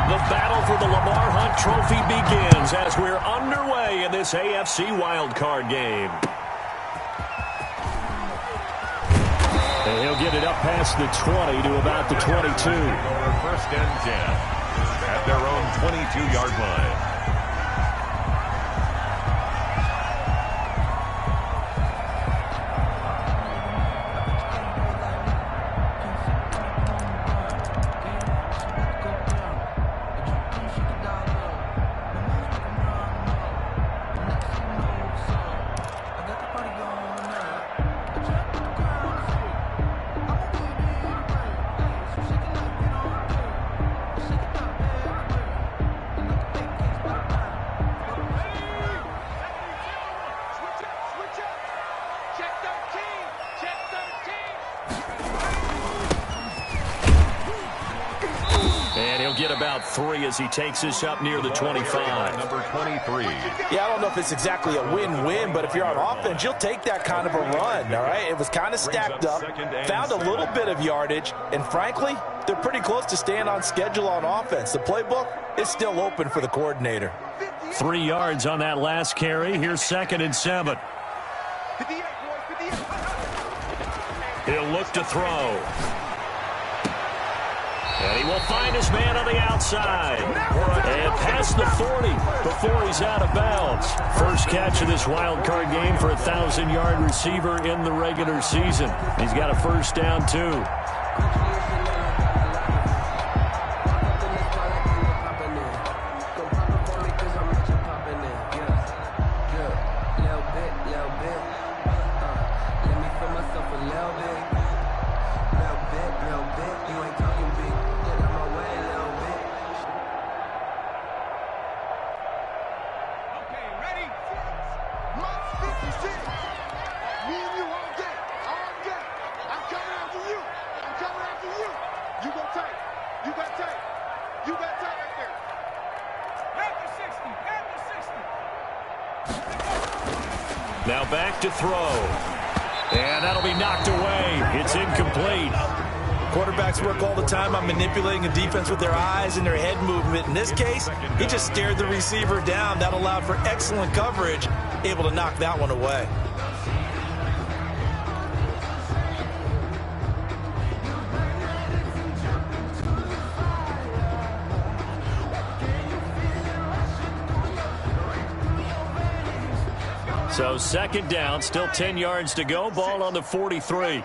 The battle for the Lamar Hunt Trophy begins as we're underway in this AFC wildcard game. And he'll get it up past the 20 to about the 22. First and 10 at their own 22-yard line. Get about 3 as he takes this up near the 25. Number 23. Yeah, I don't know if it's exactly a win-win, but if you're on offense, you'll take that kind of a run, all right? It was kind of stacked up, found a little bit of yardage, and frankly, they're pretty close to staying on schedule on offense. The playbook is still open for the coordinator. 3 yards on that last carry. Here's 2nd and 7. He'll look to throw. And he will find his man on the outside. And past the 40 before he's out of bounds. First catch of this wild card game for a 1,000-yard receiver in the regular season. He's got a first down, too. Now back to throw. And that'll be knocked away. It's incomplete. Quarterbacks work all the time on manipulating a defense with their eyes and their head movement. In this case, he just stared the receiver down. That allowed for excellent coverage, able to knock that one away. So 2nd down, still 10 yards to go. Ball on the 43.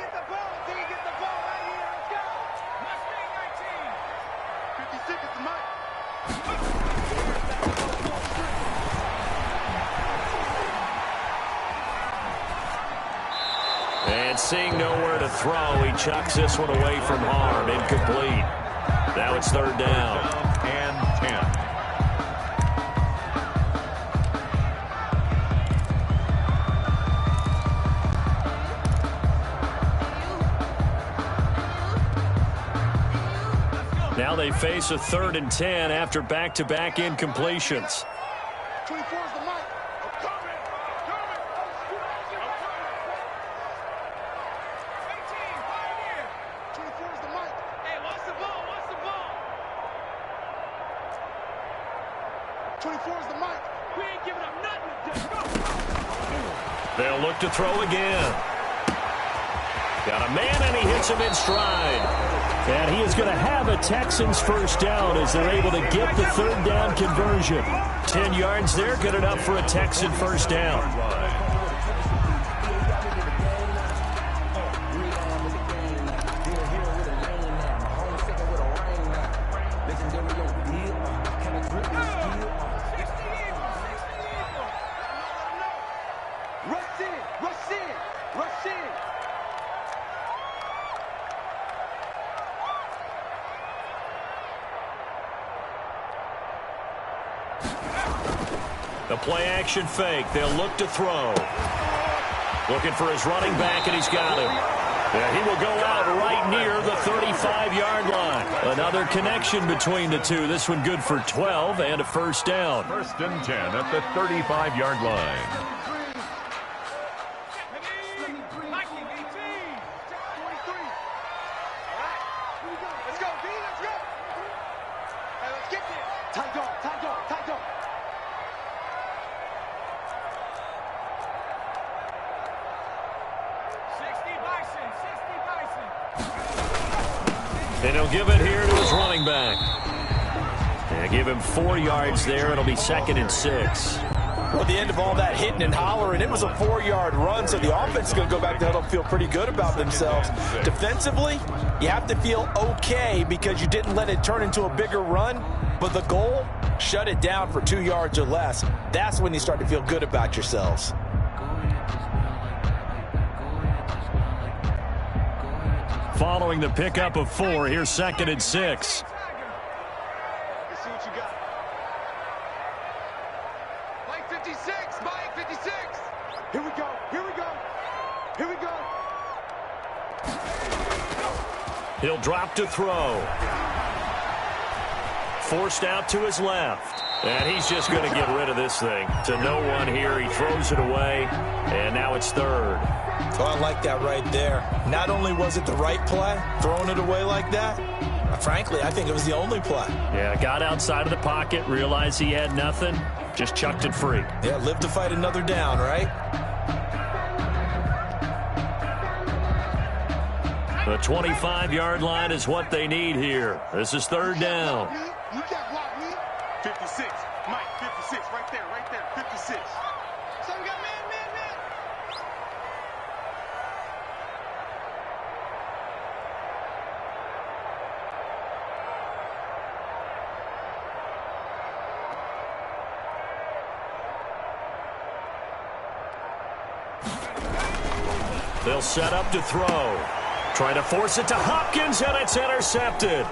And seeing nowhere to throw, he chucks this one away from harm. Incomplete. Now it's 3rd down. And 10. Now they face a 3rd and 10 after back-to-back incompletions. 24's the mic. I'm coming. 24's the mic. Hey, what's the ball? 24's the mic. We ain't giving up nothing. They'll look to throw again. Got a man, and he hits him in stride. And he is going to have a Texans first down as they're able to get the 3rd down conversion. 10 yards there, good enough for a Texan first down. Rush in. The play-action fake. They'll look to throw. Looking for his running back, and he's got him. Yeah, he will go out right near the 35-yard line. Another connection between the two. This one good for 12 and a first down. 1st and 10 at the 35-yard line. Let's go, B. Let's go. Hey, let's get there. Tight dog, tight dog, tight dog. And he'll give it here to his running back. Yeah, give him 4 yards there. It'll be 2nd and 6. Well, at the end of all that hitting and hollering, it was a 4-yard run, so the offense is going to go back to huddle and feel pretty good about themselves. Defensively, you have to feel okay because you didn't let it turn into a bigger run, but the goal, shut it down for 2 yards or less. That's when you start to feel good about yourselves. Following the pickup of 4, here's 2nd and 6. Let's see what you got. Mike 56, Mike 56. Here we go, here we go, here we go. He'll drop to throw. Forced out to his left. And he's just going to get rid of this thing. To no one here. He throws it away. And now it's 3rd. Oh, I like that right there. Not only was it the right play, throwing it away like that, frankly, I think it was the only play. Yeah, got outside of the pocket, realized he had nothing, just chucked it free. Yeah, live to fight another down, right? The 25-yard line is what they need here. This is 3rd down. You can't block me. 56, Mike 56, right there, 56. Son got man. They'll set up to throw. Trying to force it to Hopkins, and it's intercepted.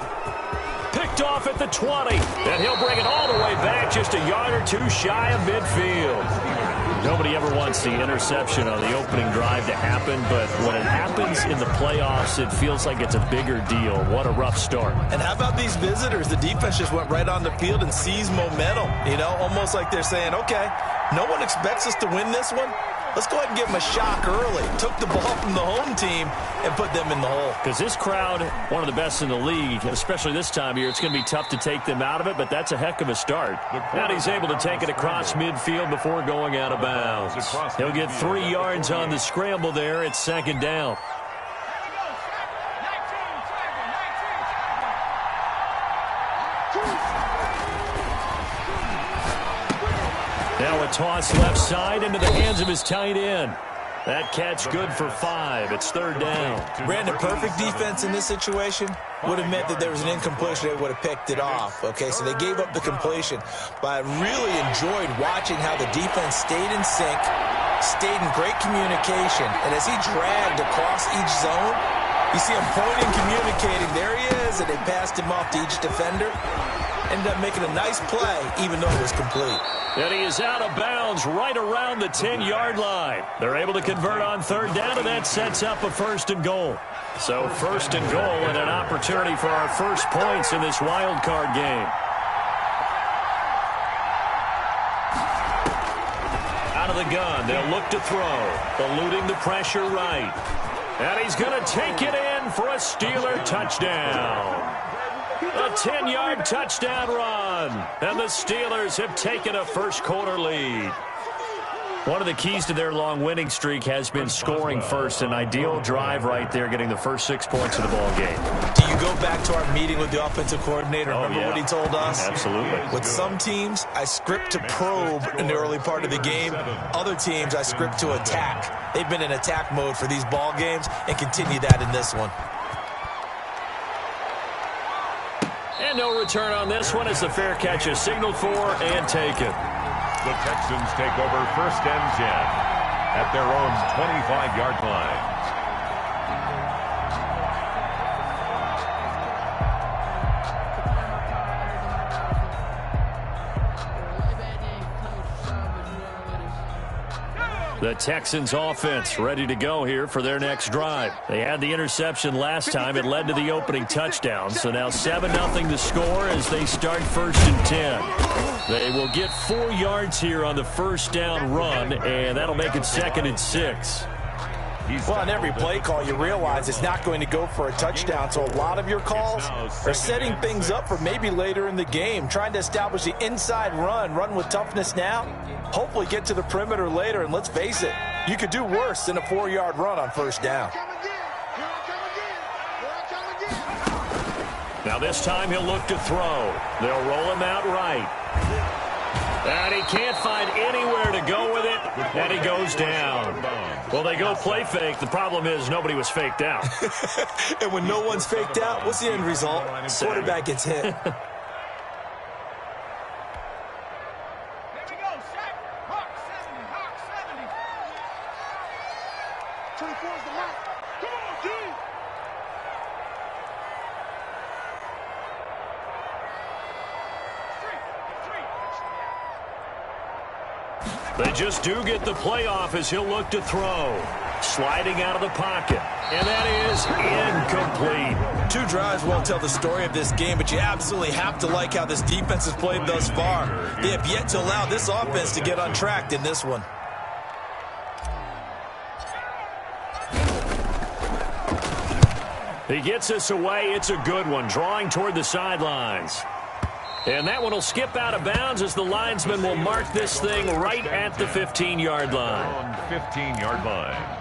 Picked off at the 20, and he'll bring it all the way back just a yard or 2 shy of midfield. Nobody ever wants the interception on the opening drive to happen, but when it happens in the playoffs, it feels like it's a bigger deal. What a rough start. And how about these visitors? The defense just went right on the field and seized momentum, almost like they're saying, okay, no one expects us to win this one. Let's go ahead and give them a shock early. Took the ball from the home team and put them in the hole. Because this crowd, one of the best in the league, especially this time of year, it's going to be tough to take them out of it, but that's a heck of a start. And he's able to take it across midfield before going out of bounds. He'll get 3 yards on the scramble there. It's 2nd down. Now a toss left side into the hands of his tight end. That catch good for 5. It's 3rd down. Brandon, perfect defense in this situation would have meant that there was an incompletion. They would have picked it off. Okay, so they gave up the completion. But I really enjoyed watching how the defense stayed in sync, stayed in great communication. And as he dragged across each zone, you see him pointing, communicating. There he is, and they passed him off to each defender. Ended up making a nice play, even though it was complete. And he is out of bounds right around the 10-yard line. They're able to convert on 3rd down, and that sets up a 1st and goal. So 1st and goal and an opportunity for our first points in this wild card game. Out of the gun, they'll look to throw, eluding the pressure right. And he's going to take it in for a Steeler touchdown. A 10-yard touchdown run, and the Steelers have taken a first-quarter lead. One of the keys to their long winning streak has been scoring first. An ideal drive right there, getting the first 6 points of the ball game. Do you go back to our meeting with the offensive coordinator? Remember what he told us? Absolutely. With some teams, I script to probe in the early part of the game. Other teams, I script to attack. They've been in attack mode for these ball games and continue that in this one. And no return on this one as the fair catch is signaled for and taken. The Texans take over 1st and 10 at their own 25-yard line. The Texans offense ready to go here for their next drive. They had the interception last time. It led to the opening touchdown. So now 7-0 to score as they start 1st and 10. They will get 4 yards here on the 1st down run, and that'll make it 2nd and 6. Well, on every play call, you realize it's not going to go for a touchdown, so a lot of your calls are setting things up for maybe later in the game, trying to establish the inside run with toughness now, hopefully get to the perimeter later, and let's face it, you could do worse than a 4-yard run on first down. Now this time he'll look to throw. They'll roll him out right. And he can't find anywhere to go with it, and he goes down. Well, they go play fake. The problem is nobody was faked out. And when no one's faked out, what's the end result? Quarterback gets hit. They just do get the playoff as he'll look to throw. Sliding out of the pocket. And that is incomplete. 2 drives won't tell the story of this game, but you absolutely have to like how this defense has played thus far. They have yet to allow this offense to get untracked in this one. He gets this away. It's a good one. Drawing toward the sidelines. And that one will skip out of bounds as the linesman will mark this thing right at the 15-yard line. On 15-yard line.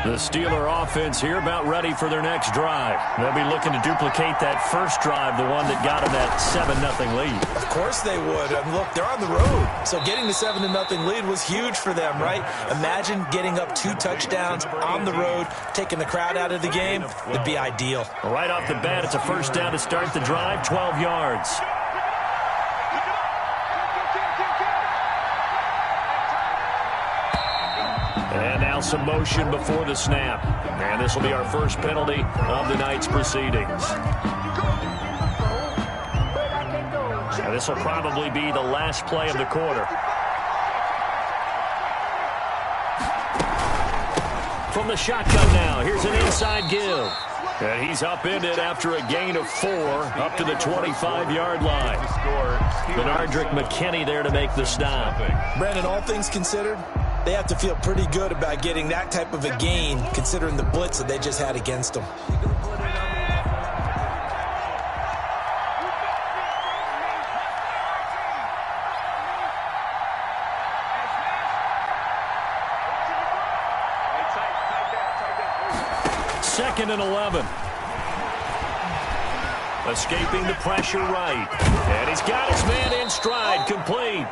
The Steeler offense here about ready for their next drive. They'll be looking to duplicate that first drive, the one that got them that 7-0 lead. Of course they would. I mean, look, they're on the road. So getting the 7-0 lead was huge for them, right? Imagine getting up 2 touchdowns on the road, taking the crowd out of the game. It'd be ideal. Right off the bat, it's a first down to start the drive, 12 yards. And now some motion before the snap. And this will be our first penalty of the night's proceedings. And this will probably be the last play of the quarter. From the shotgun now, here's an inside give. And he's upended after a gain of 4 up to the 25-yard line. Benardrick McKinney there to make the stop. Brandon, all things considered, they have to feel pretty good about getting that type of a gain, considering the blitz that they just had against them. Second and 11. Escaping the pressure right. And he's got his man in stride, complete.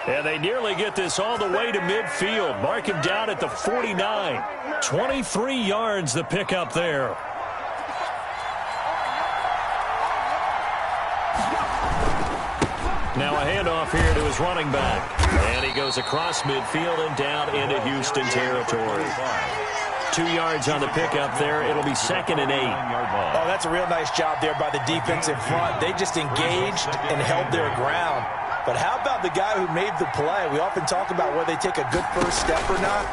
And they nearly get this all the way to midfield. Mark him down at the 49. 23 yards the pickup there. Now a handoff here to his running back. And he goes across midfield and down into Houston territory. 2 yards on the pickup there. It'll be 2nd and 8. Oh, that's a real nice job there by the defense in front. They just engaged and held their ground. But how about the guy who made the play? We often talk about whether they take a good first step or not.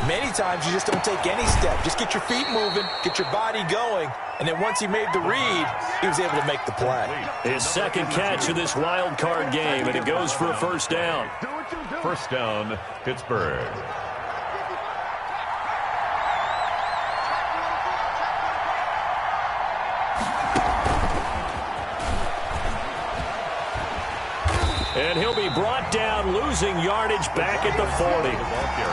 Many times you just don't take any step. Just get your feet moving, get your body going, and then once he made the read, he was able to make the play. His second catch of this wild card game, and it goes for a first down. First down, Pittsburgh. And he'll be brought down, losing yardage back at the 40.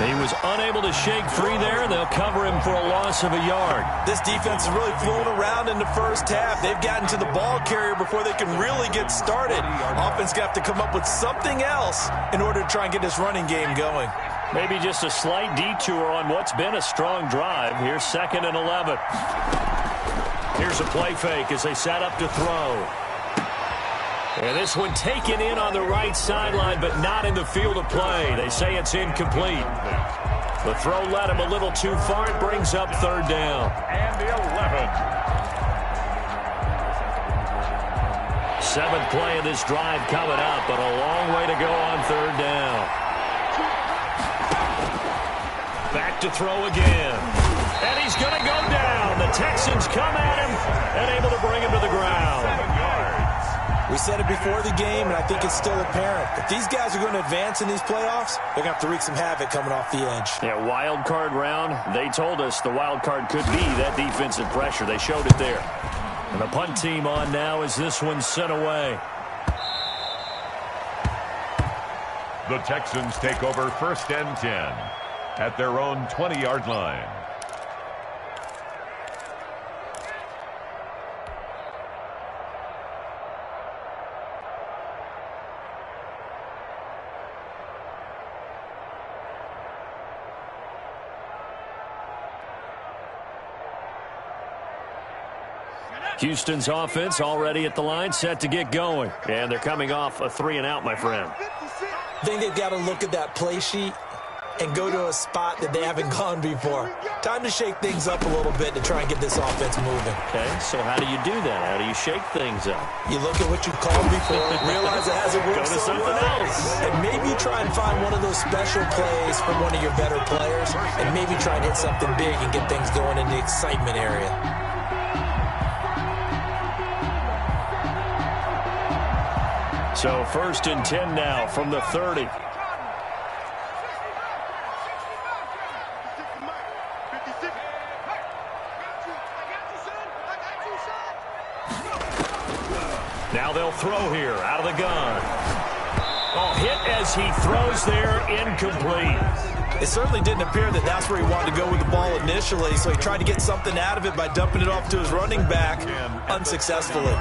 He was unable to shake free there, and they'll cover him for a loss of a yard. This defense has really flown around in the first half. They've gotten to the ball carrier before they can really get started. Offense got to come up with something else in order to try and get this running game going. Maybe just a slight detour on what's been a strong drive. Here's 2nd and 11. Here's a play fake as they set up to throw. And this one taken in on the right sideline, but not in the field of play. They say it's incomplete. The throw led him a little too far. It brings up 3rd down. And the 11. 7th play of this drive coming up, but a long way to go on 3rd down. Back to throw again. And he's going to go down. The Texans come at him and able to bring him to the ground. 7 yards. We said it before the game, and I think it's still apparent. If these guys are going to advance in these playoffs, they're going to have to wreak some havoc coming off the edge. Yeah, wild card round. They told us the wild card could be that defensive pressure. They showed it there. And the punt team on now as this one's sent away. The Texans take over 1st and 10 at their own 20-yard line. Houston's offense already at the line, set to get going. And they're coming off a 3-and-out, my friend. I think they've got to look at that play sheet and go to a spot that they haven't gone before. Time to shake things up a little bit to try and get this offense moving. Okay, so how do you do that? How do you shake things up? You look at what you called before, realize it hasn't worked Go to something else. and maybe try and find one of those special plays from one of your better players, and maybe try and hit something big and get things going in the excitement area. So 1st and 10 now from the 30. Now they'll throw here out of the gun. Oh, hit as he throws there, incomplete. It certainly didn't appear that that's where he wanted to go with the ball initially, so he tried to get something out of it by dumping it off to his running back unsuccessfully.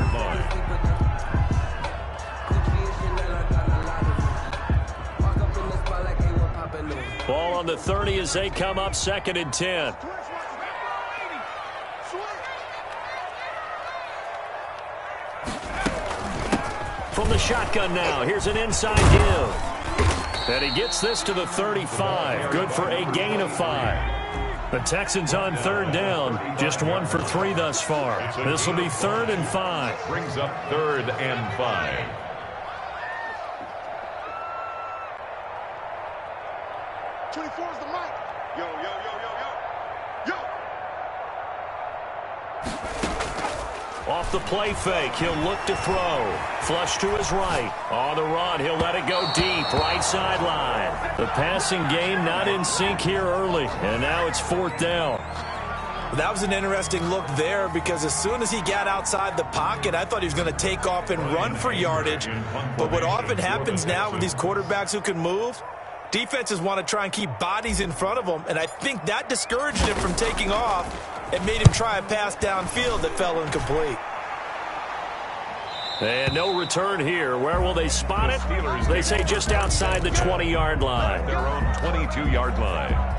Ball on the 30 as they come up 2nd and 10. From the shotgun now, here's an inside give. And he gets this to the 35. Good for a gain of 5. The Texans on 3rd down, just 1 for 3 thus far. This will be 3rd and 5. Brings up 3rd and 5. Is the mic. Yo, yo, yo, yo, yo. Yo. Off the play fake, he'll look to throw. Flush to his right. On the run, he'll let it go deep, right sideline. The passing game not in sync here early, and now it's 4th down. That was an interesting look there because as soon as he got outside the pocket, I thought he was going to take off and run for yardage. But what often happens now with these quarterbacks who can move, defenses want to try and keep bodies in front of them, and I think that discouraged him from taking off and made him try a pass downfield that fell incomplete. And no return here. Where will they spot it? They say just outside the 20-yard line. Their own 22-yard line.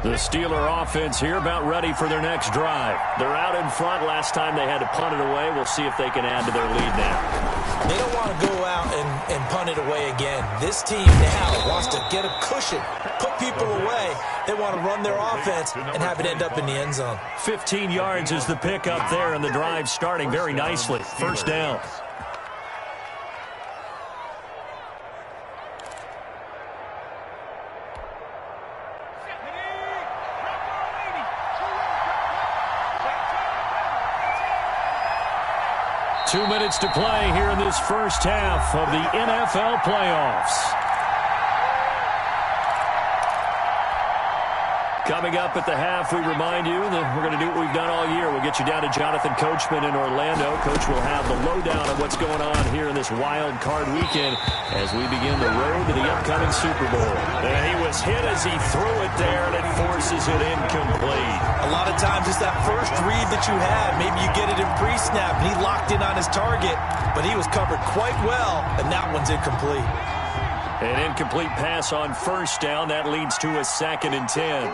The Steeler offense here about ready for their next drive. They're out in front. Last time they had to punt it away. We'll see if they can add to their lead now. They don't want to go out and punt it away again. This team now wants to get a cushion, put people away. They want to run their offense and have it end up in the end zone. 15 yards is the pickup there, and the drive starting very nicely. 1st down. Two minutes to play here in this first half of the NFL playoffs. Coming up at the half, we remind you that we're going to do what we've done all year. We'll get you down to Jonathan Coachman in Orlando. Coach will have the lowdown of what's going on here in this wild card weekend as we begin the road to the upcoming Super Bowl. And he was hit as he threw it there, and it forces it incomplete. A lot of times it's that first read that you have. Maybe you get it in pre-snap, and he locked in on his target, but he was covered quite well, and that one's incomplete. An incomplete pass on 1st down. That leads to a 2nd and 10.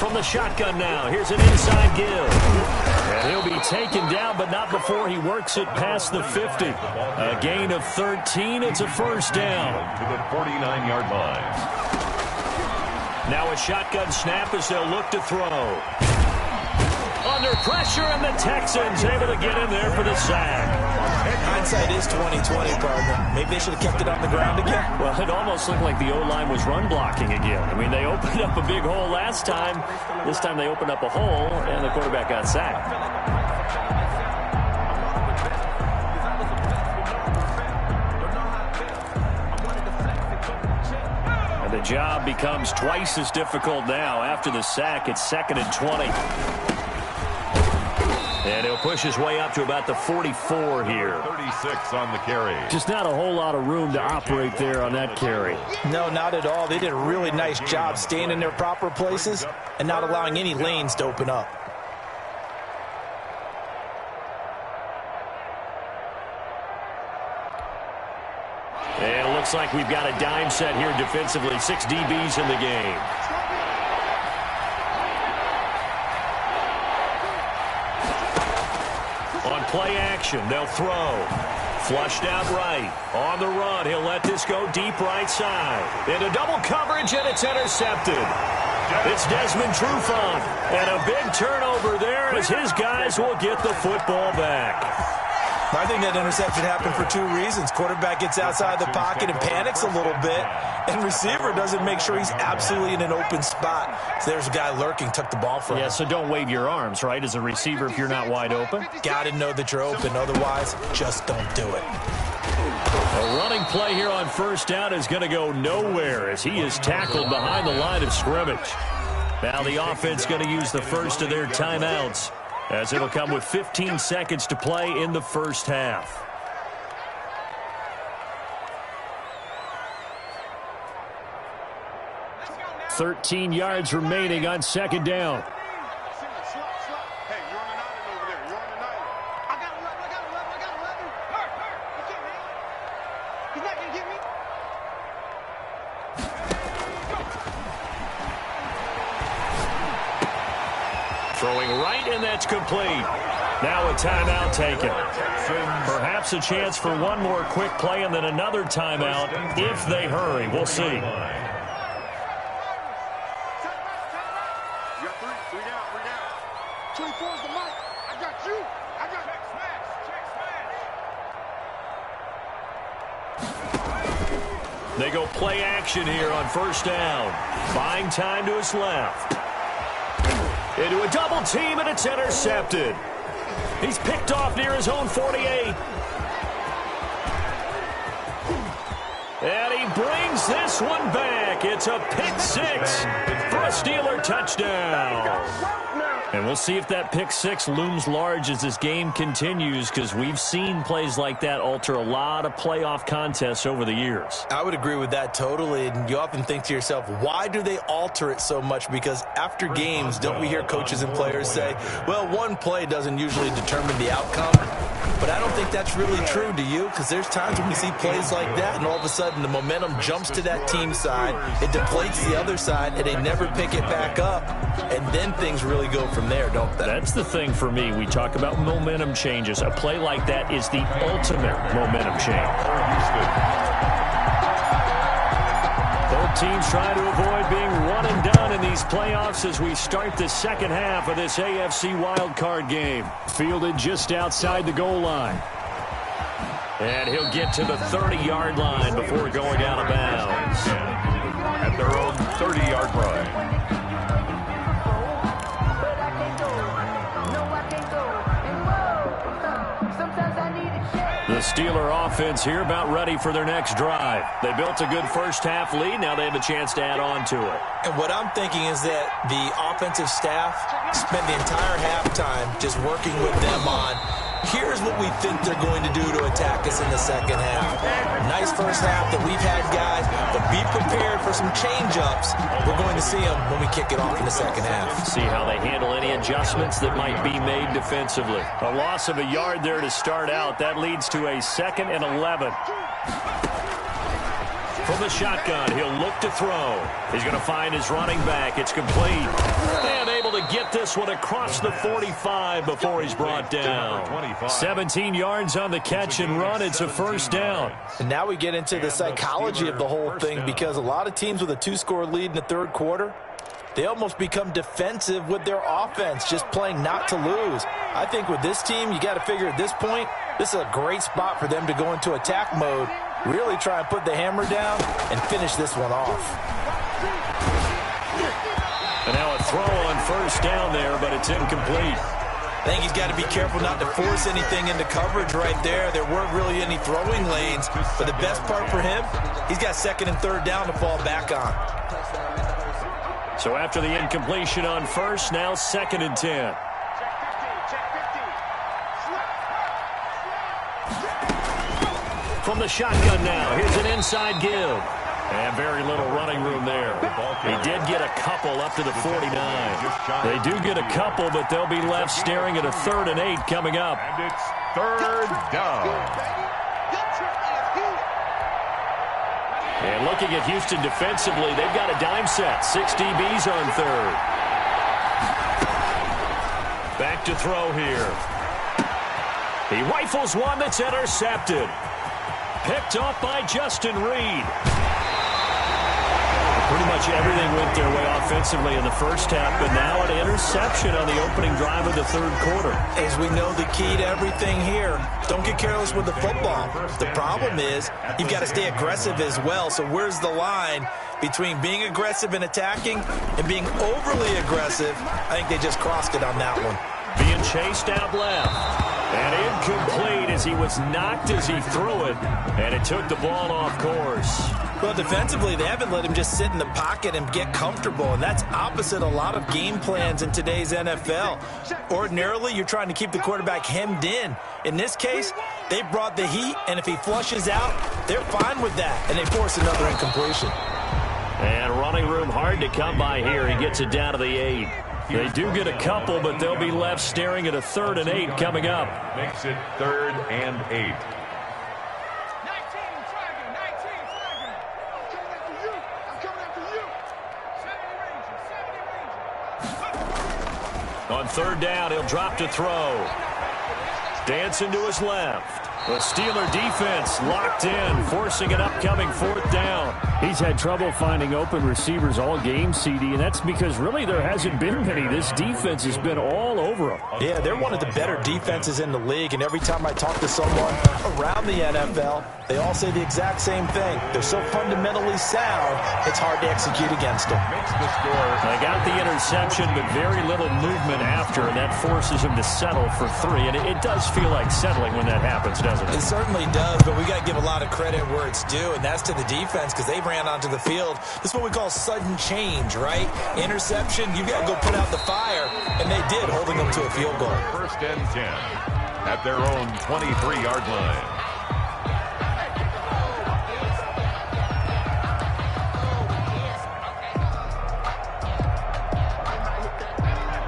From the shotgun now, here's an inside give. And he'll be taken down, but not before he works it past the 50. A gain of 13. It's a 1st down. To the 49-yard line. Now a shotgun snap as they'll look to throw. Under pressure, and the Texans able to get in there for the sack. Hindsight is 20/20, partner. Maybe they should have kept it on the ground again. Well, it almost looked like the O-line was run blocking again. I mean, they opened up a big hole last time. This time they opened up a hole, and the quarterback got sacked. And the job becomes twice as difficult now. After the sack, it's 2nd and 20. And he'll push his way up to about the 44 here. 36 on the carry. Just not a whole lot of room to operate there on that carry. No, not at all. They did a really nice job staying in their proper places and not allowing any lanes to open up. And it looks like we've got a dime set here defensively. 6 DBs in the game. On play action, they'll throw. Flushed out right. On the run, he'll let this go deep right side. Into double coverage, and it's intercepted. It's Desmond Trufant. And a big turnover there as his guys will get the football back. I think that interception happened for 2 reasons. Quarterback gets outside the pocket and panics a little bit, and receiver doesn't make sure he's absolutely in an open spot. So there's a guy lurking, took the ball from him. Yeah, so don't wave your arms, right, as a receiver if you're not wide open. Got to know that you're open. Otherwise, just don't do it. A running play here on first down is going to go nowhere as he is tackled behind the line of scrimmage. Now the offense going to use the first of their timeouts, as it'll come with 15 seconds to play in the first half. $13 yards remaining on 2nd down. Throwing right, and that's complete. Now a timeout taken. Perhaps a chance for one more quick play and then another timeout if they hurry. We'll see. You got 3 down, 3 down. 24 is the mic. I got you. I got check smash. They go play action here on first down. Buying time to his left. Into a double team, and it's intercepted. He's picked off near his own 48. And he brings this one back. It's a pick 6 for a Steeler touchdown. And we'll see if that pick 6 looms large as this game continues, because we've seen plays like that alter a lot of playoff contests over the years. I would agree with that totally, and you often think to yourself, why do they alter it so much? Because after games, don't we hear coaches and players say, well, one play doesn't usually determine the outcome? But I don't think that's really true, do you? Because there's times when we see plays like that, and all of a sudden the momentum jumps to that team side, it deflates the other side, and they never pick it back up, and then things really go from there, don't they? That's the thing for me. We talk about momentum changes. A play like that is the ultimate momentum change. Both teams trying to avoid being run and done in these playoffs as we start the second half of this AFC wildcard game. Fielded just outside the goal line. And he'll get to the 30-yard line before going out of bounds. At their own 30-yard line. The Steeler offense here about ready for their next drive. They built a good first half lead. Now they have a chance to add on to it. And what I'm thinking is that the offensive staff spent the entire halftime just working with them on, here's what we think they're going to do to attack us in the second half. Nice first half that we've had, guys, but be prepared for some change-ups. We're going to see them when we kick it off in the second half. See how they handle any adjustments that might be made defensively. A loss of a yard there to start out. That leads to a 2nd and 11. From the shotgun, he'll look to throw. He's going to find his running back. It's complete. And able to get this one across the 45 before he's brought down. 17 yards on the catch and run. It's a first down. And now we get into the psychology of the whole thing, because a lot of teams with a 2-score lead in the third quarter, they almost become defensive with their offense, just playing not to lose. I think with this team, you got to figure at this point, this is a great spot for them to go into attack mode, really try and put the hammer down and finish this one off. And now a throw on first down there, but it's incomplete. I think he's got to be careful not to force anything into coverage right there. There weren't really any throwing lanes, but the best part for him, he's got second and third down to fall back on. So after the incompletion on first, now second and 10. From the shotgun now, here's an inside give. And very little running room there. He did get a couple up to the 49. They do get a couple, but they'll be left staring at a 3rd and 8 coming up. And it's 3rd down. And looking at Houston defensively, they've got a dime set. 6 DBs on 3rd. Back to throw here. He rifles one that's intercepted. Picked off by Justin Reed. Pretty much everything went their way offensively in the first half, but now an interception on the opening drive of the 3rd quarter. As we know, the key to everything here, don't get careless with the football. The problem is you've got to stay aggressive as well. So where's the line between being aggressive and attacking and being overly aggressive? I think they just crossed it on that one. Being chased out left. And incomplete as he was knocked as he threw it. And it took the ball off course. Well, defensively, they haven't let him just sit in the pocket and get comfortable, and that's opposite a lot of game plans in today's NFL. Ordinarily, you're trying to keep the quarterback hemmed in. In this case, they brought the heat, and if he flushes out, they're fine with that, and they force another incompletion. And running room hard to come by here. He gets it down to the 8. They do get a couple, but they'll be left staring at a 3rd and 8 coming up. Makes it 3rd and 8. On 3rd down, he'll drop to throw. Dancing to his left. The Steeler defense locked in, forcing an upcoming 4th down. He's had trouble finding open receivers all game, CD, and that's because really there hasn't been many. This defense has been all over him. Yeah, they're one of the better defenses in the league, and every time I talk to someone around the NFL, they all say the exact same thing. They're so fundamentally sound, it's hard to execute against them. They got the interception, but very little movement after, and that forces them to settle for 3. And it does feel like settling when that happens, doesn't it? It certainly does, but we got to give a lot of credit where it's due, and that's to the defense because they ran onto the field. This is what we call sudden change, right? Interception, you got to go put out the fire, and they did, holding them to a field goal. 1st and 10 at their own 23-yard line.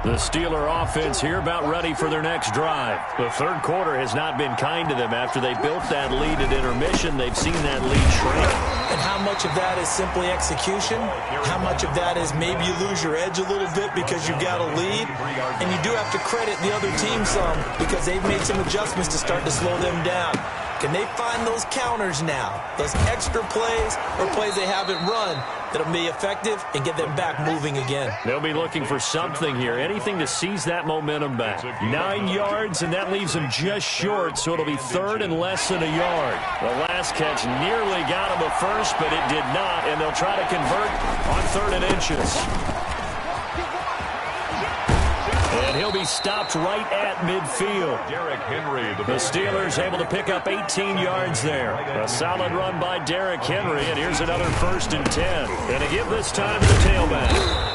The Steeler offense here about ready for their next drive. The 3rd quarter has not been kind to them. After they built that lead at intermission, they've seen that lead shrink. And how much of that is simply execution? How much of that is maybe you lose your edge a little bit because you've got a lead? And you do have to credit the other team some because they've made some adjustments to start to slow them down. Can they find those counters now, those extra plays or plays they haven't run that'll be effective and get them back moving again? They'll be looking for something here, anything to seize that momentum back. 9 yards, and that leaves them just short, so it'll be 3rd and less than a yard. The last catch nearly got them a first, but it did not, and they'll try to convert on 3rd and inches. And he'll be stopped right at midfield. Derrick Henry, the Steelers able to pick up 18 yards there. A solid run by Derrick Henry, and here's another 1st and 10. And to give this time to the tailback.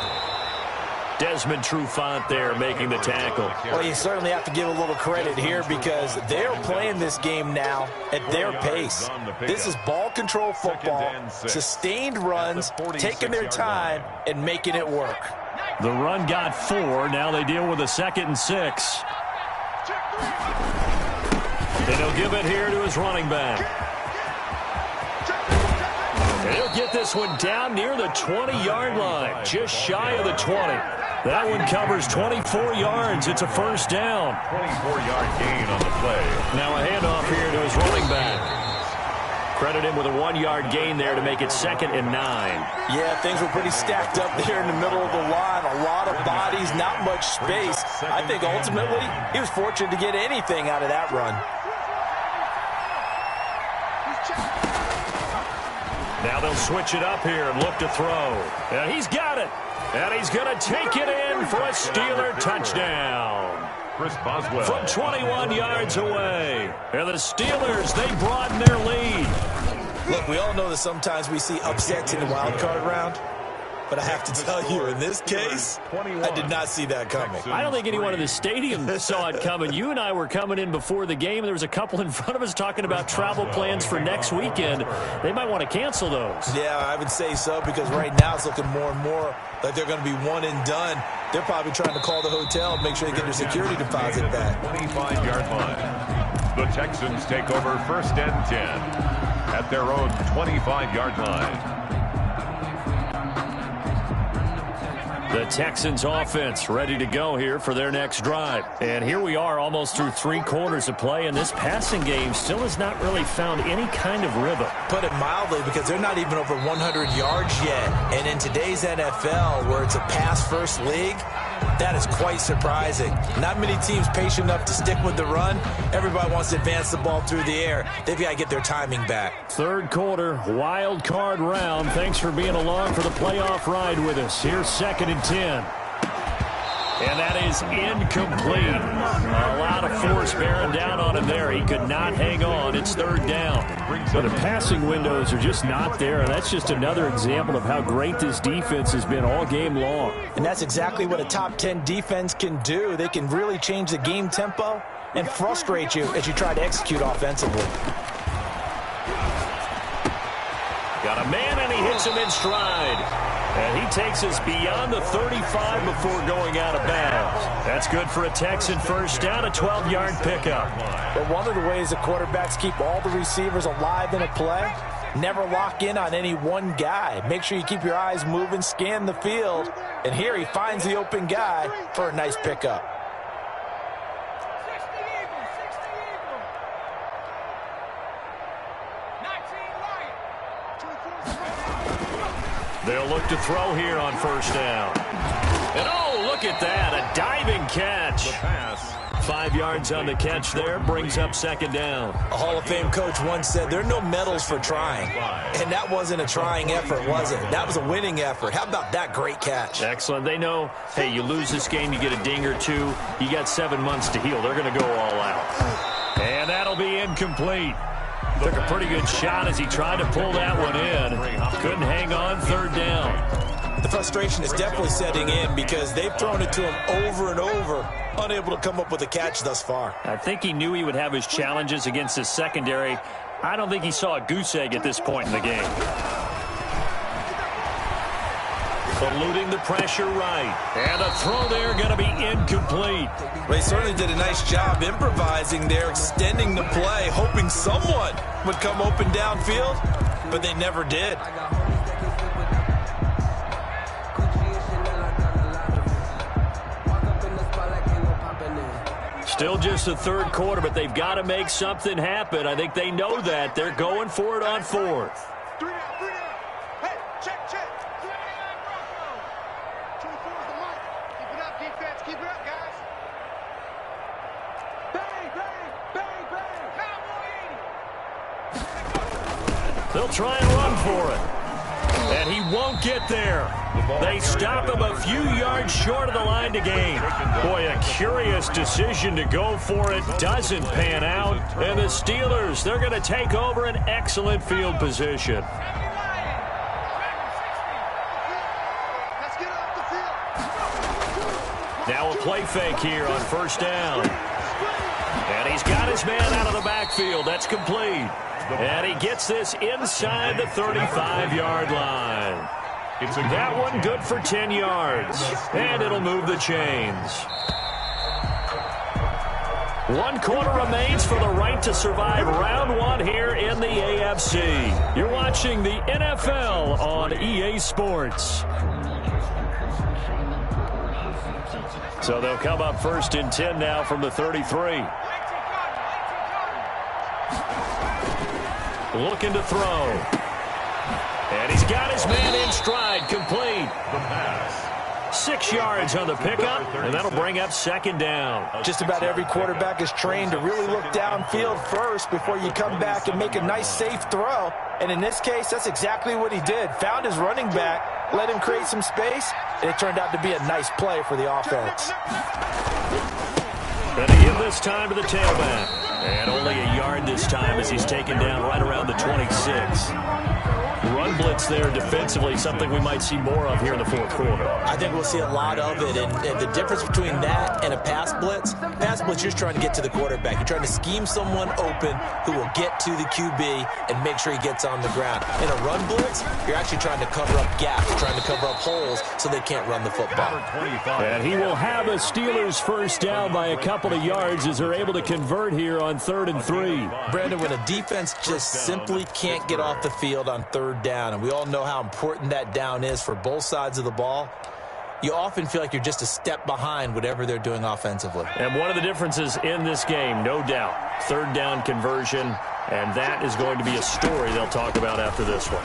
Desmond Trufant there making the tackle. Well, you certainly have to give a little credit here because they're playing this game now at their pace. This is ball control football, sustained runs, taking their time, and making it work. The run got 4. Now they deal with a 2nd and 6. And he'll give it here to his running back. And he'll get this one down near the 20-yard line, just shy of the 20. That one covers 24 yards. It's a 1st down. 24-yard gain on the play. Now a handoff here to his running back. Credit him with a 1-yard gain there to make it 2nd and 9. Yeah, things were pretty stacked up there in the middle of the line. A lot of bodies, not much space. I think ultimately he was fortunate to get anything out of that run. Now they'll switch it up here and look to throw. And he's got it. And he's going to take it in for a Steeler touchdown. Chris Boswell. From 21 yards away. And the Steelers, they broaden their lead. Look, we all know that sometimes we see upsets in the wild card round. But I have to tell you, in this case, I did not see that coming. I don't think anyone in the stadium saw it coming. You and I were coming in before the game, and there was a couple in front of us talking about travel plans for next weekend. They might want to cancel those. Yeah, I would say so, because right now it's looking more and more like they're going to be one and done. They're probably trying to call the hotel and make sure they get their security deposit back. 25-yard line. The Texans take over 1st and 10 at their own 25-yard line. The Texans offense ready to go here for their next drive. And here we are almost through 3 quarters of play, and this passing game still has not really found any kind of rhythm. Put it mildly, because they're not even over 100 yards yet. And in today's NFL, where it's a pass-first league, that is quite surprising. Not many teams patient enough to stick with the run. Everybody wants to advance the ball through the air. They've got to get their timing back. 3rd quarter, wild card round. Thanks for being along for the playoff ride with us. Here's 2nd and 10. And that is incomplete. A lot of force bearing down on him there. He could not hang on. It's 3rd down. But the passing windows are just not there. And that's just another example of how great this defense has been all game long. And that's exactly what a top 10 defense can do. They can really change the game tempo and frustrate you as you try to execute offensively. Got a man, and he hits him in stride. And he takes us beyond the 35 before going out of bounds. That's good for a Texan first down, a 12-yard pickup. But one of the ways the quarterbacks keep all the receivers alive in a play, never lock in on any one guy. Make sure you keep your eyes moving, scan the field. And here he finds the open guy for a nice pickup. They'll look to throw here on 1st down. And oh, look at that, a diving catch. The pass. 5 yards on the catch there, brings up 2nd down. A Hall of Fame coach once said there are no medals for trying. And that wasn't a trying effort, was it? That was a winning effort. How about that great catch? Excellent. They know, hey, you lose this game, you get a ding or 2. You got 7 months to heal. They're going to go all out. And that'll be incomplete. Took a pretty good shot as he tried to pull that one in. Couldn't hang on, 3rd down. The frustration is definitely setting in because they've thrown it to him over and over, unable to come up with a catch thus far. I think he knew he would have his challenges against his secondary. I don't think he saw a goose egg at this point in the game. Eluding the pressure right. And a throw there going to be incomplete. Well, he certainly did a nice job improvising there, extending the play, hoping someone would come open downfield, but they never did. Still just the 3rd quarter, but they've got to make something happen. I think they know that. They're going for it on 4th. 3 down, 3 down. Hey, check. 24 is the mark. Keep it up, defense. Keep it up, guys. Bang, bang, bang, bang. Cowboy 80. They'll try and run for it. And he won't get there. They stop him a few yards short of the line to gain. Boy, a curious decision to go for it. Doesn't pan out. And the Steelers, they're going to take over an excellent field position. Now a play fake here on 1st down. And he's got his man out of the backfield. That's complete. And he gets this inside the 35-yard line. That one good for 10 yards. And it'll move the chains. 1 quarter remains for the right to survive round 1 here in the AFC. You're watching the NFL on EA Sports. So they'll come up 1st and 10 now from the 33. looking to throw. And he's got his man in stride, complete. The pass. 6 yards on the pickup, and that'll bring up second down. Just about every quarterback is trained to really look downfield first before you come back and make a nice, safe throw. And in this case, that's exactly what he did. Found his running back, let him create some space, and it turned out to be a nice play for the offense. Going to give this time to the tailback. And only a yard this time as he's taken down right around the 26. Run blitz there defensively, something we might see more of here in the fourth quarter. I think we'll see a lot of it, and the difference between that and a pass blitz, you're trying to get to the quarterback. You're trying to scheme someone open who will get to the QB and make sure he gets on the ground. In a run blitz, you're actually trying to cover up gaps, trying to cover up holes so they can't run the football. And he will have a Steelers first down by a couple of yards as they're able to convert here on 3rd and 3. Brandon, when a defense just simply can't get off the field on 3rd down, and we all know how important that down is for both sides of the ball, you often feel like you're just a step behind whatever they're doing offensively. And one of the differences in this game, no doubt, 3rd down conversion, and that is going to be a story they'll talk about after this one.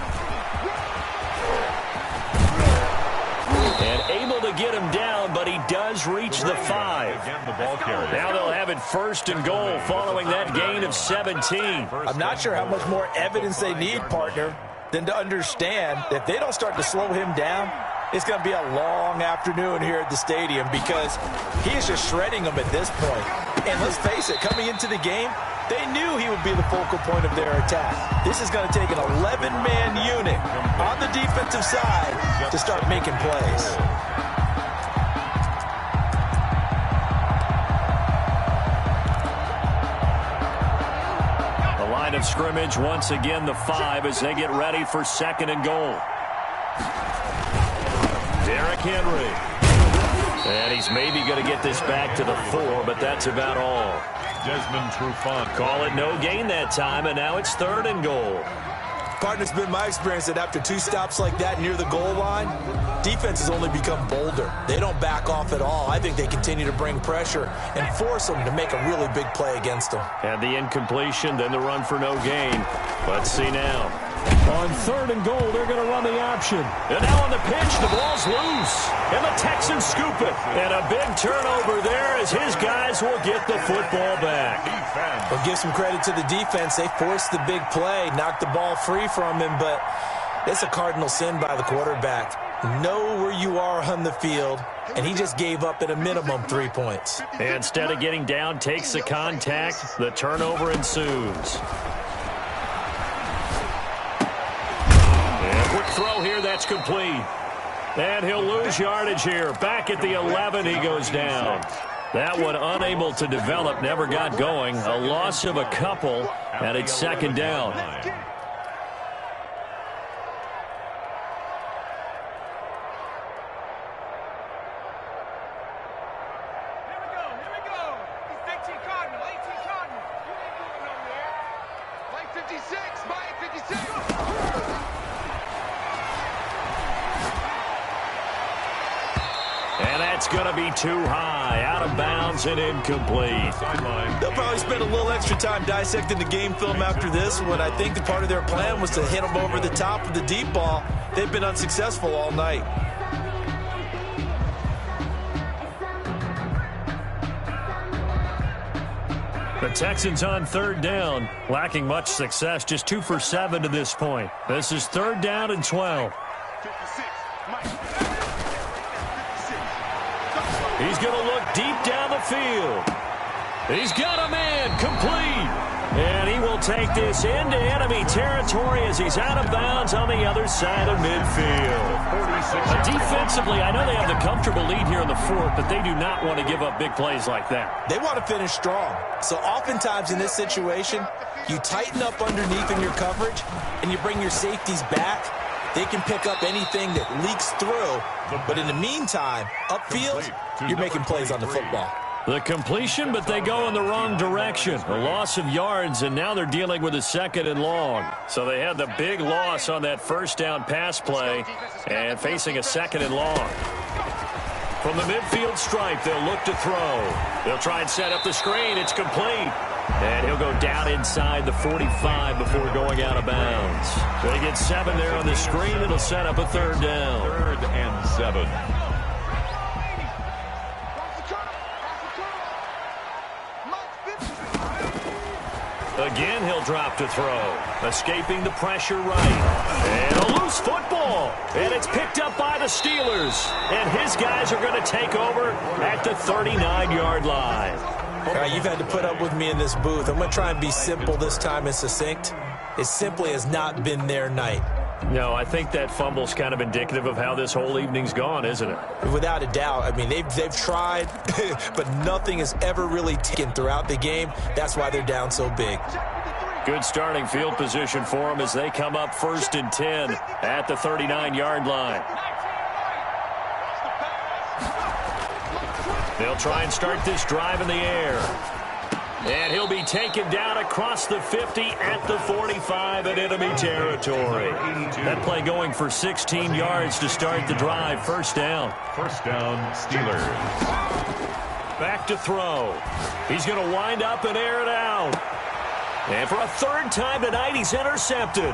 And able to get him down, but he does reach the 5. Now they'll have it 1st and goal following that gain of 17. I'm not sure how much more evidence they need, partner, than to understand that if they don't start to slow him down, it's going to be a long afternoon here at the stadium because he is just shredding them at this point. And let's face it, coming into the game, they knew he would be the focal point of their attack. This is going to take an 11-man unit on the defensive side to start making plays. The line of scrimmage, once again, the 5 as they get ready for 2nd and goal. Derrick Henry. And he's maybe going to get this back to the 4, but that's about all. Desmond Trufant. Call it no gain that time, and now it's 3rd and goal. Partner, it's been my experience that after 2 stops like that near the goal line, defenses only become bolder. They don't back off at all. I think they continue to bring pressure and force them to make a really big play against them. And the incompletion, then the run for no gain. Let's see now. On 3rd and goal, they're going to run the option. And now on the pitch, the ball's loose. And the Texans scoop it. And a big turnover there as his guys will get the football back. Well, give some credit to the defense. They forced the big play, knocked the ball free from him, but it's a cardinal sin by the quarterback. Know where you are on the field, and he just gave up at a minimum 3 points. And instead of getting down, takes the contact. The turnover ensues. Quick throw here, that's complete. And he'll lose yardage here. Back at the 11, he goes down. That one unable to develop, never got going. A loss of a couple, and it's 2nd down. Going to be too high, out of bounds and incomplete. They'll probably spend a little extra time dissecting the game film after this one. I think the part of their plan was to hit them over the top with the deep ball. They've been unsuccessful all night. The Texans on 3rd down, lacking much success, just 2 for 7 to this point. This is 3rd down and 12. He's going to look deep down the field. He's got a man, complete. And he will take this into enemy territory as he's out of bounds on the other side of midfield. Defensively, I know they have the comfortable lead here in the 4th, but they do not want to give up big plays like that. They want to finish strong. So oftentimes in this situation, you tighten up underneath in your coverage, and you bring your safeties back. They can pick up anything that leaks through. But in the meantime, upfield, you're making plays on the football. The completion, but they go in the wrong direction. A loss of yards, and now they're dealing with a 2nd and long. So they had the big loss on that 1st down pass play and facing a 2nd and long. From the midfield stripe, they'll look to throw. They'll try and set up the screen. It's complete. And he'll go down inside the 45 before going out of bounds. They get 7 there on the screen. It'll set up a third down. 3rd and 7. Again, he'll drop to throw. Escaping the pressure right. And a loose football. And it's picked up by the Steelers. And his guys are going to take over at the 39-yard line. All right, you've had to put up with me in this booth. I'm going to try and be simple this time and succinct. It simply has not been their night. No, I think that fumble's kind of indicative of how this whole evening's gone, isn't it? Without a doubt. I mean, they've tried, but nothing has ever really taken throughout the game. That's why they're down so big. Good starting field position for them as they come up 1st and 10 at the 39-yard line. They'll try and start this drive in the air. And he'll be taken down across the 50 at the 45 in enemy territory. That play going for 16 yards to start the drive. 1st down. 1st down, Steelers. Back to throw. He's going to wind up and air it out. And for a 3rd time tonight, he's intercepted.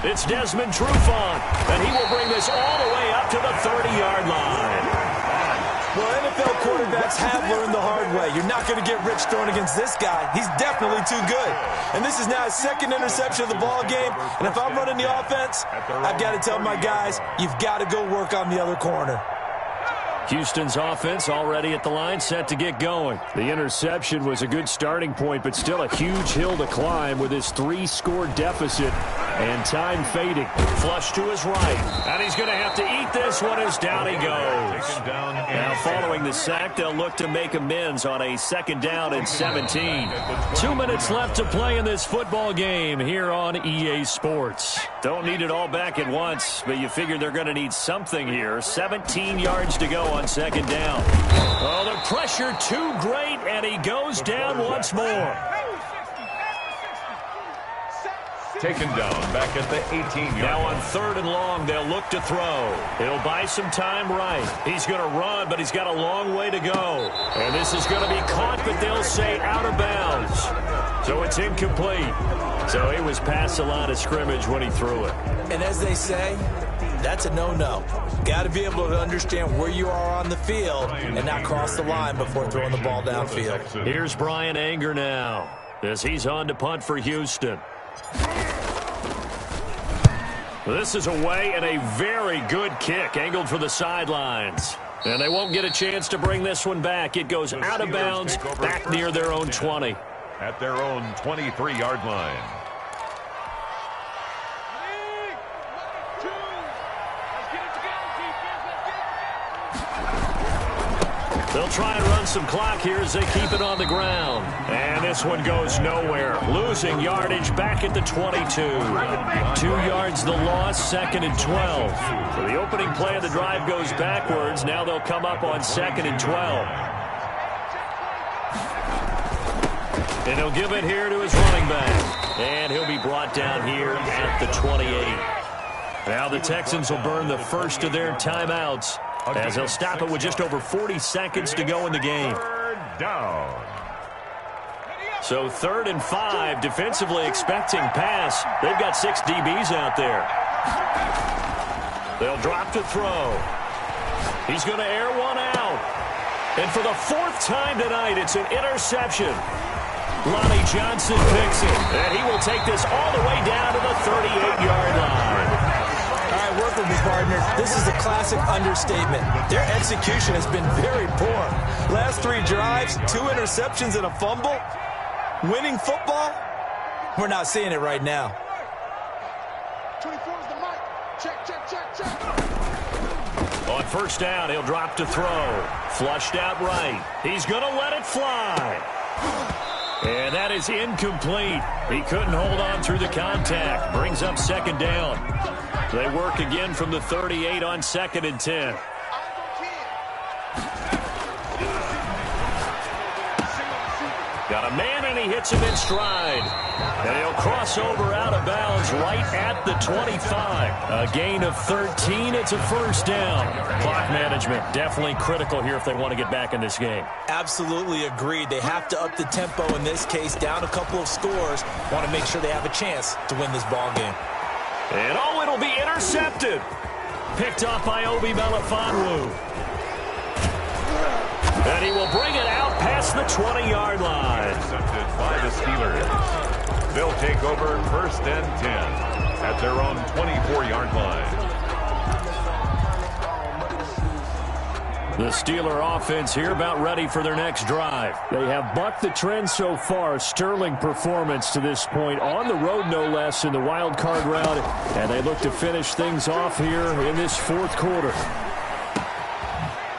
It's Desmond Trufant, and he will bring this all the way up to the 30-yard line. Well, NFL quarterbacks have learned the hard way. You're not going to get rich throwing against this guy. He's definitely too good. And this is now his 2nd interception of the ball game. And if I'm running the offense, I've got to tell my guys, you've got to go work on the other corner. Houston's offense already at the line, set to get going. The interception was a good starting point, but still a huge hill to climb with his 3-score deficit and time fading. Flush to his right, and he's going to have to eat this one as down he goes. Now following the sack, they'll look to make amends on a 2nd down and 17. 2 minutes left to play in this football game here on EA Sports. Don't need it all back at once, but you figure they're going to need something here. 17 yards to go on 2nd down. Oh, the pressure too great, and he goes down once more. Taken down back at the 18-yard. Now on 3rd and long, they'll look to throw. He'll buy some time right. He's going to run, but he's got a long way to go. And this is going to be caught, but they'll say out of bounds. So it's incomplete. So he was past the line of scrimmage when he threw it. And as they say, that's a no-no. Got to be able to understand where you are on the field and not cross the line before throwing the ball downfield. Here's Brian Anger now as he's on to punt for Houston. This is away and a very good kick angled for the sidelines. And they won't get a chance to bring this one back. It goes out of bounds back near their own 20. At their own 23-yard line. They'll try and run some clock here as they keep it on the ground. And this one goes nowhere. Losing yardage back at the 22. 2 yards the loss, 2nd and 12. So the opening play of the drive goes backwards. Now they'll come up on 2nd and 12. And he'll give it here to his running back. And he'll be brought down here at the 28. Now the Texans will burn the first of their timeouts, as they'll stop it with just over 40 seconds to go in the game. 3rd down. So 3rd and 5, defensively expecting pass. They've got 6 DBs out there. They'll drop to throw. He's going to air one out. And for the 4th time tonight, it's an interception. Lonnie Johnson picks it. And he will take this all the way down to the 38-yard line. All right, work with me, partner. This is a classic understatement. Their execution has been very poor. Last 3 drives, 2 interceptions and a fumble. Winning football? We're not seeing it right now. 24 is the mic. Check. On 1st down, he'll drop to throw. Flushed out right. He's going to let it fly. And that is incomplete. He couldn't hold on through the contact. Brings up 2nd down. They work again from the 38 on 2nd and 10. Got a man, and he hits him in stride. And he'll crossover out of bounds right at the 25. A gain of 13. It's a first down. Clock management definitely critical here if they want to get back in this game. Absolutely agreed. They have to up the tempo in this case, down a couple of scores. Want to make sure they have a chance to win this ball game. And it'll be intercepted. Picked off by Obi Melifonwu. And he will bring it out past the 20-yard line. Intercepted by the Steelers. They'll take over first and 10 at their own 24-yard line. The Steeler offense here about ready for their next drive. They have bucked the trend so far. Sterling performance to this point. On the road, no less, in the wild card round. And they look to finish things off here in this fourth quarter.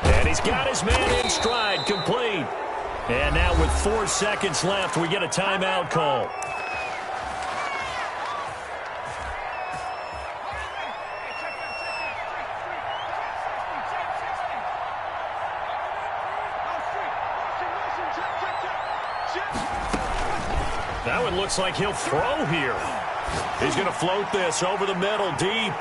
And he's got his man in stride, complete. And now with 4 seconds left, we get a timeout call. That one looks like he'll throw here. He's going to float this over the middle, deep.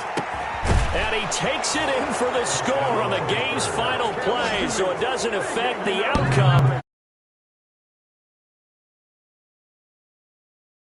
And he takes it in for the score on the game's final play, so it doesn't affect the outcome.